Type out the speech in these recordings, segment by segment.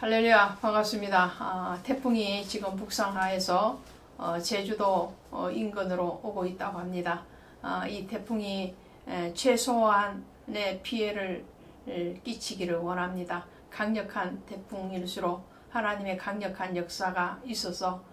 할렐루야, 반갑습니다. 태풍이 지금 북상하에서 제주도 인근으로 오고 있다고 합니다. 이 태풍이 최소한의 피해를 끼치기를 원합니다. 강력한 태풍일수록 하나님의 강력한 역사가 있어서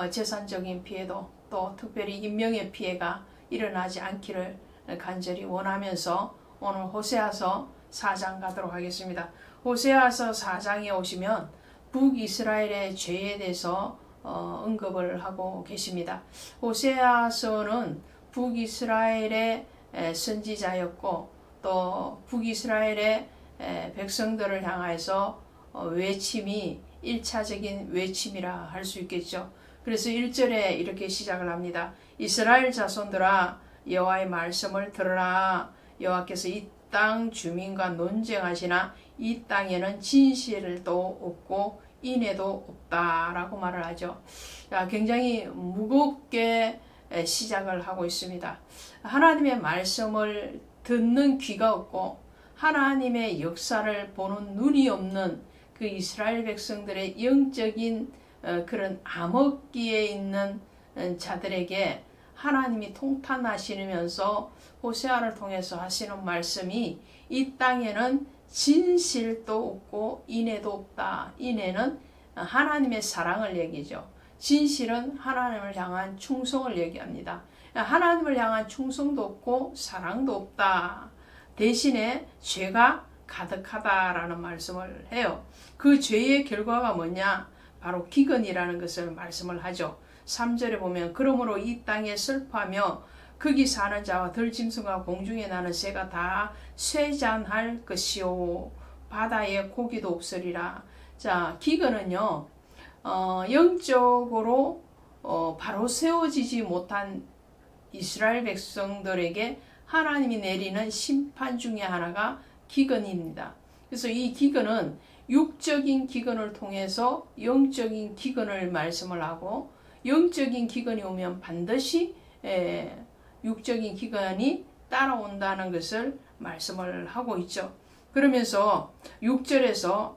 재산적인 피해도 또 특별히 인명의 피해가 일어나지 않기를 간절히 원하면서 오늘 호세아서 4장 가도록 하겠습니다. 호세아서 4장에 오시면 북이스라엘의 죄에 대해서 언급을 하고 계십니다. 호세아서는 북이스라엘의 선지자였고 또 북이스라엘의 백성들을 향해서 외침이 1차적인 외침이라 할 수 있겠죠. 그래서 1절에 이렇게 시작을 합니다. 이스라엘 자손들아 여호와의 말씀을 들으라. 여호와께서 이 땅 주민과 논쟁하시나 이 땅에는 진실도 없고 인애도 없다라고 말을 하죠. 굉장히 무겁게 시작을 하고 있습니다. 하나님의 말씀을 듣는 귀가 없고 하나님의 역사를 보는 눈이 없는 그 이스라엘 백성들의 영적인 그런 암흑기에 있는 자들에게 하나님이 통탄하시면서 호세아를 통해서 하시는 말씀이 이 땅에는 진실도 없고 인애도 없다. 인애는 하나님의 사랑을 얘기죠. 진실은 하나님을 향한 충성을 얘기합니다. 하나님을 향한 충성도 없고 사랑도 없다. 대신에 죄가 가득하다라는 말씀을 해요. 그 죄의 결과가 뭐냐? 바로 기근이라는 것을 말씀을 하죠. 3절에 보면 그러므로 이 땅에 슬퍼하며 거기 사는 자와 들짐승과 공중에 나는 새가 다 쇠잔할 것이요 바다에 고기도 없으리라. 자, 기근은요 영적으로 바로 세워지지 못한 이스라엘 백성들에게 하나님이 내리는 심판 중에 하나가 기근입니다. 그래서 이 기근은 육적인 기근을 통해서 영적인 기근을 말씀을 하고 영적인 기근이 오면 반드시 육적인 기근이 따라온다는 것을 말씀을 하고 있죠. 그러면서 6절에서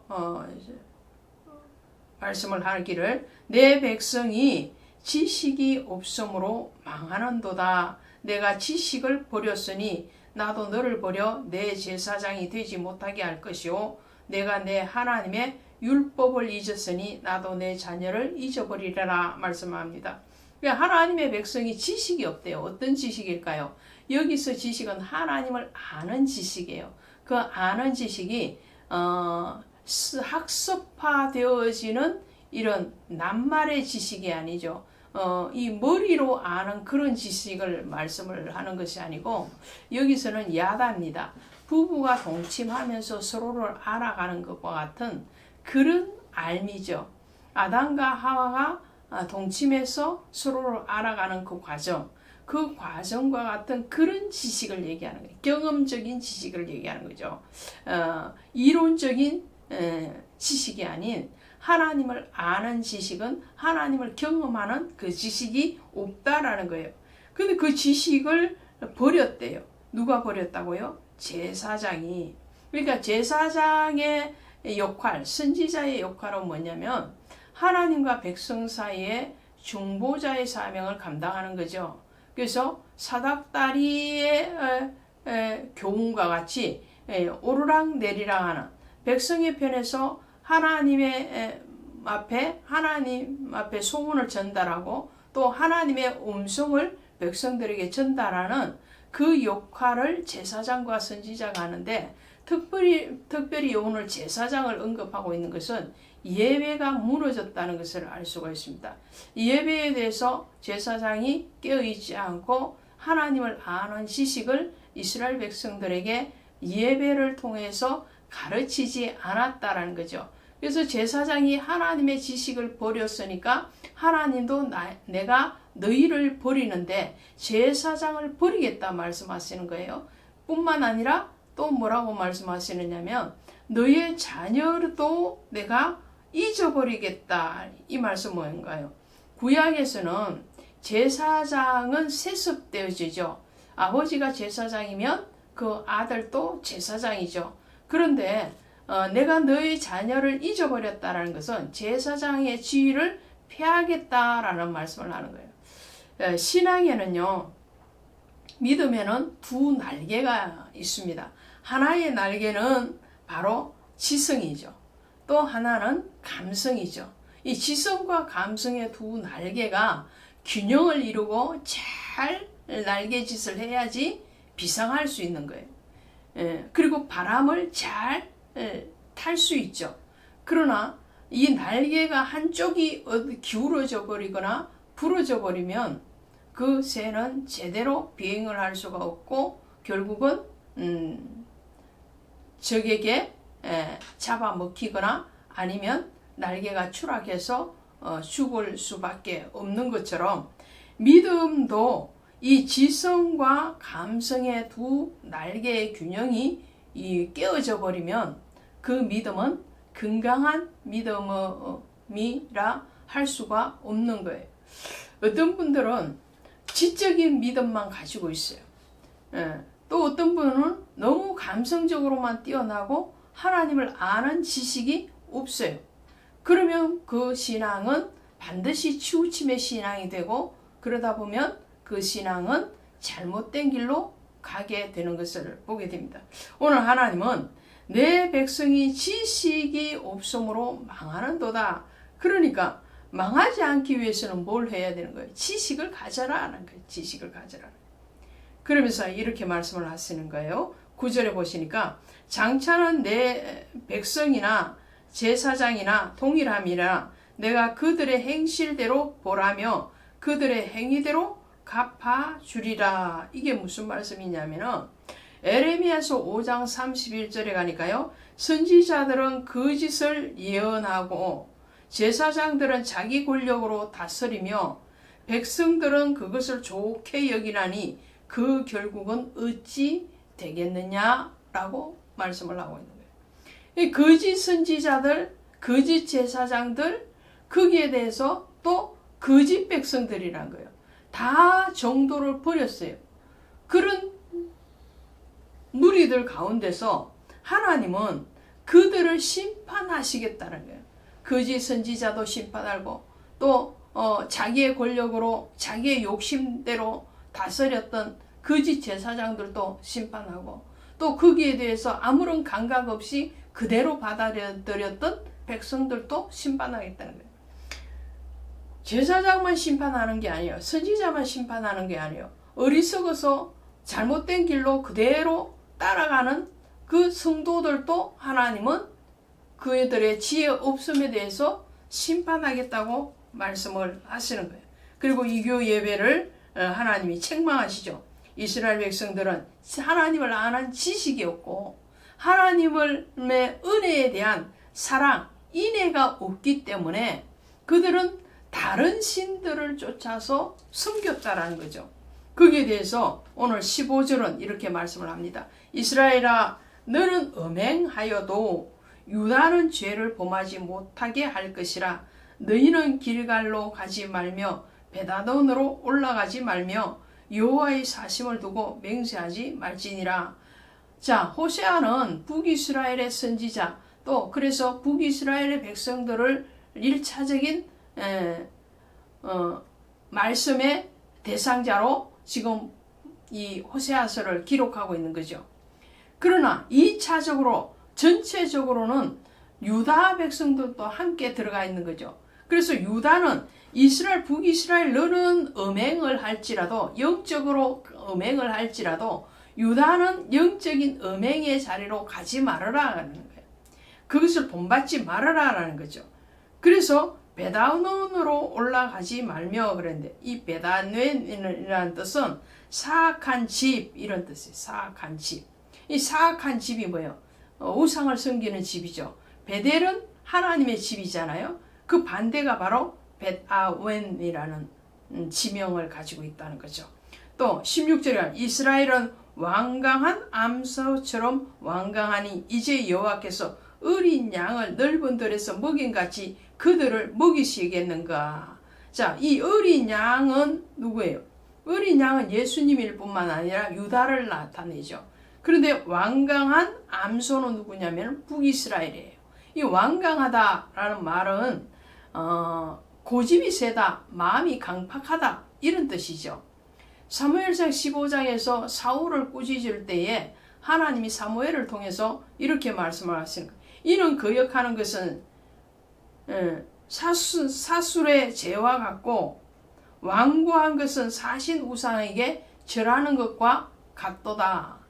말씀을 하기를 내 백성이 지식이 없으므로 망하는도다. 내가 지식을 버렸으니 나도 너를 버려 내 제사장이 되지 못하게 할 것이요 내가 내 하나님의 율법을 잊었으니 나도 내 자녀를 잊어버리리라 말씀합니다. 하나님의 백성이 지식이 없대요. 어떤 지식일까요? 여기서 지식은 하나님을 아는 지식이에요. 그 아는 지식이 학습화되어지는 이런 낱말의 지식이 아니죠. 이 머리로 아는 그런 지식을 말씀을 하는 것이 아니고 여기서는 야다입니다. 부부가 동침하면서 서로를 알아가는 것과 같은 그런 알미죠. 아담과 하와가 동침해서 서로를 알아가는 그 과정, 그 과정과 같은 그런 지식을 얘기하는 거예요. 경험적인 지식을 얘기하는 거죠. 이론적인 지식이 아닌 하나님을 아는 지식은 하나님을 경험하는 그 지식이 없다라는 거예요. 근데 그 지식을 버렸대요. 누가 버렸다고요? 제사장이. 그러니까 제사장의 역할, 선지자의 역할은 뭐냐면 하나님과 백성 사이에 중보자의 사명을 감당하는 거죠. 그래서 사닥다리의 교훈과 같이 오르락 내리락 하는 백성의 편에서 하나님 앞에 소문을 전달하고 또 하나님의 음성을 백성들에게 전달하는 그 역할을 제사장과 선지자가 하는데 특별히 오늘 제사장을 언급하고 있는 것은 예배가 무너졌다는 것을 알 수가 있습니다. 예배에 대해서 제사장이 깨어있지 않고 하나님을 아는 지식을 이스라엘 백성들에게 예배를 통해서 가르치지 않았다라는 거죠. 그래서 제사장이 하나님의 지식을 버렸으니까 하나님도 내가 너희를 버리는데 제사장을 버리겠다 말씀하시는 거예요. 뿐만 아니라 또 뭐라고 말씀하시느냐면 너희의 자녀도 내가 잊어버리겠다 이 말씀 뭔가요? 구약에서는 제사장은 세습되어지죠. 아버지가 제사장이면 그 아들도 제사장이죠. 그런데 내가 너의 자녀를 잊어버렸다라는 것은 제사장의 지위를 폐하겠다라는 말씀을 하는 거예요. 신앙에는요, 믿음에는 두 날개가 있습니다. 하나의 날개는 바로 지성이죠. 또 하나는 감성이죠. 이 지성과 감성의 두 날개가 균형을 이루고 잘 날개짓을 해야지 비상할 수 있는 거예요. 그리고 바람을 잘 탈 수 있죠. 그러나 이 날개가 한쪽이 기울어져 버리거나 부러져 버리면 그 새는 제대로 비행을 할 수가 없고 결국은 적에게 잡아먹히거나 아니면 날개가 추락해서 죽을 수밖에 없는 것처럼 믿음도 이 지성과 감성의 두 날개의 균형이 깨어져 버리면 그 믿음은 건강한 믿음이라 할 수가 없는 거예요. 어떤 분들은 지적인 믿음만 가지고 있어요. 또 어떤 분은 너무 감성적으로만 뛰어나고 하나님을 아는 지식이 없어요. 그러면 그 신앙은 반드시 치우침의 신앙이 되고 그러다 보면 그 신앙은 잘못된 길로 가게 되는 것을 보게 됩니다. 오늘 하나님은 내 백성이 지식이 없으므로 망하는도다. 그러니까 망하지 않기 위해서는 뭘 해야 되는 거예요? 지식을 가져라 하는 거예요. 지식을 가져라. 그러면서 이렇게 말씀을 하시는 거예요. 9절에 보시니까 장차는 내 백성이나 제사장이나 동일함이라 내가 그들의 행실대로 보라며 그들의 행위대로 갚아주리라. 이게 무슨 말씀이냐면은 에레미야서 5장 31절에 가니까요. 선지자들은 거짓을 예언하고 제사장들은 자기 권력으로 다스리며 백성들은 그것을 좋게 여기나니 그 결국은 어찌 되겠느냐라고 말씀을 하고 있는 거예요. 이 거짓 선지자들, 거짓 제사장들, 거기에 대해서 또 거짓 백성들이란 거예요. 다 정도를 버렸어요. 그런 무리들 가운데서 하나님은 그들을 심판하시겠다는 거예요. 거짓 선지자도 심판하고 또 자기의 권력으로 자기의 욕심대로 다스렸던 거짓 제사장들도 심판하고 또 거기에 대해서 아무런 감각 없이 그대로 받아들였던 백성들도 심판하겠다는 거예요. 제사장만 심판하는 게 아니에요. 선지자만 심판하는 게 아니에요. 어리석어서 잘못된 길로 그대로 따라가는 그 성도들도 하나님은 그들의 지혜 없음에 대해서 심판하겠다고 말씀을 하시는 거예요. 그리고 이교 예배를 하나님이 책망하시죠. 이스라엘 백성들은 하나님을 아는 지식이 없고 하나님의 은혜에 대한 사랑, 인애가 없기 때문에 그들은 다른 신들을 쫓아서 섬겼다라는 거죠. 거기에 대해서 오늘 15절은 이렇게 말씀을 합니다. 이스라엘아, 너는 음행하여도 유다는 죄를 범하지 못하게 할 것이라. 너희는 길갈로 가지 말며 베다돈으로 올라가지 말며 여호와의 사심을 두고 맹세하지 말지니라. 자, 호세아는 북이스라엘의 선지자, 또 그래서 북이스라엘의 백성들을 1차적인 말씀의 대상자로 지금 이 호세아서를 기록하고 있는 거죠. 그러나 2차적으로 전체적으로는 유다 백성들도 함께 들어가 있는 거죠. 그래서 유다는 이스라엘, 북이스라엘 너는 음행을 할지라도 영적으로 음행을 할지라도 유다는 영적인 음행의 자리로 가지 말아라라는 거예요. 그것을 본받지 말아라라는 거죠. 그래서 베다논으로 올라가지 말며 그랬는데 이 베다논이라는 뜻은 사악한 집 이런 뜻이에요. 사악한 집. 이 사악한 집이 뭐예요? 우상을 섬기는 집이죠. 베델은 하나님의 집이잖아요. 그 반대가 바로 벳아웬이라는 지명을 가지고 있다는 거죠. 또 16절에 이스라엘은 완강한 암소처럼 완강하니 이제 여호와께서 어린 양을 넓은 들에서 먹인같이 그들을 먹이시겠는가. 자, 이 어린 양은 누구예요? 어린 양은 예수님일 뿐만 아니라 유다를 나타내죠. 그런데 완강한 암소는 누구냐면 북이스라엘이에요. 이 완강하다라는 말은 고집이 세다, 마음이 강팍하다 이런 뜻이죠. 사무엘상 15장에서 사울을 꾸짖을 때에 하나님이 사무엘을 통해서 이렇게 말씀을 하시는 거예요. 이는 거역하는 것은 사술의 죄와 같고 완고한 것은 사신 우상에게 절하는 것과 같도다.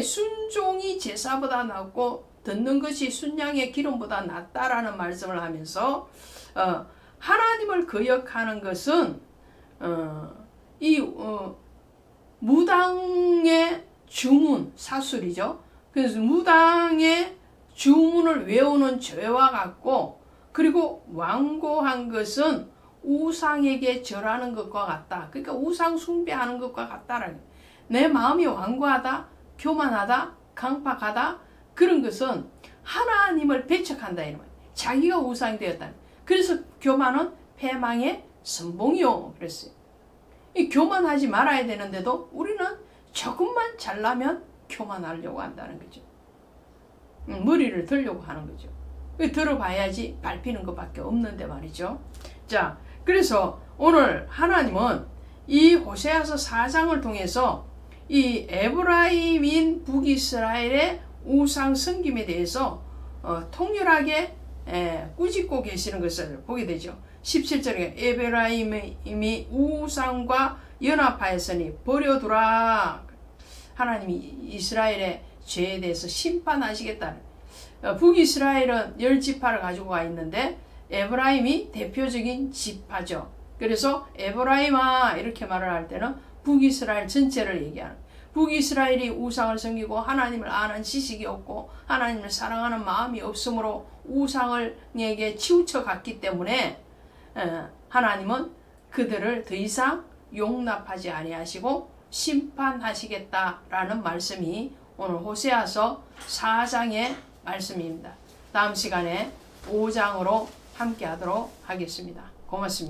순종이 제사보다 낫고 듣는 것이 순양의 기름보다 낫다라는 말씀을 하면서 하나님을 거역하는 것은 무당의 주문, 사술이죠. 그래서 무당의 주문을 외우는 죄와 같고, 그리고 완고한 것은 우상에게 절하는 것과 같다. 그러니까 우상 숭배하는 것과 같다라는 거예요. 내 마음이 완고하다, 교만하다, 강팍하다, 그런 것은 하나님을 배척한다 이런 거예요. 자기가 우상이 되었다. 그래서 교만은 패망의 선봉이요 그랬어요. 이 교만하지 말아야 되는데도 우리는 조금만 잘나면 교만하려고 한다는 거죠. 머리를 들려고 하는 거죠. 들어봐야지 밟히는 것밖에 없는데 말이죠. 자, 그래서 오늘 하나님은 이 호세아서 4장을 통해서 이 에브라임인 북이스라엘의 우상 섬김에 대해서 통렬하게 꾸짖고 계시는 것을 보게 되죠. 17절에 에브라임이 우상과 연합하였으니 버려두라. 하나님이 이스라엘의 죄에 대해서 심판하시겠다. 북이스라엘은 10지파를 가지고 와 있는데 에브라임이 대표적인 지파죠. 그래서 에브라임아 이렇게 말을 할 때는 북이스라엘 전체를 얘기하는, 북이스라엘이 우상을 섬기고 하나님을 아는 지식이 없고 하나님을 사랑하는 마음이 없으므로 우상에게 치우쳐 갔기 때문에 하나님은 그들을 더 이상 용납하지 아니하시고 심판하시겠다라는 말씀이 오늘 호세아서 4장의 말씀입니다. 다음 시간에 5장으로 함께 하도록 하겠습니다. 고맙습니다.